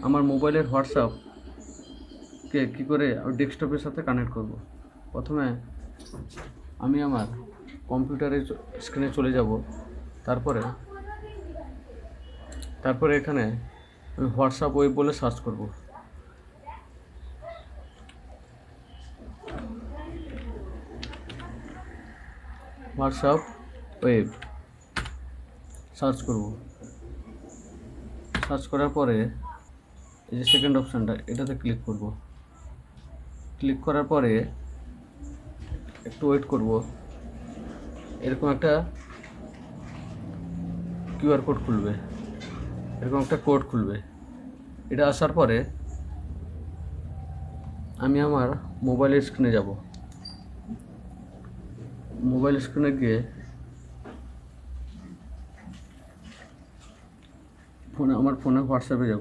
আমার মোবাইলের হোয়াটসঅ্যাপকে কী করে ডেস্কটপের সাথে কানেক্ট করব। প্রথমে আমি আমার কম্পিউটারের স্ক্রিনে চলে যাব। তারপরে এখানে আমি হোয়াটসঅ্যাপ ওয়েব বলে সার্চ করব। হোয়াটসঅ্যাপ ওয়েব সার্চ করব। সার্চ করার পরে এই যে সেকেন্ড অপশানটা, এটাতে ক্লিক করব। ক্লিক করার পরে একটু ওয়েট করব। এরকম একটা কিউআর কোড খুলবে, এরকম একটা কোড খুলবে। এটা আসার পরে আমি আমার মোবাইলের স্ক্রিনে যাব। মোবাইল স্ক্রিনে গিয়ে আমার ফোনে হোয়াটসঅ্যাপে যাব।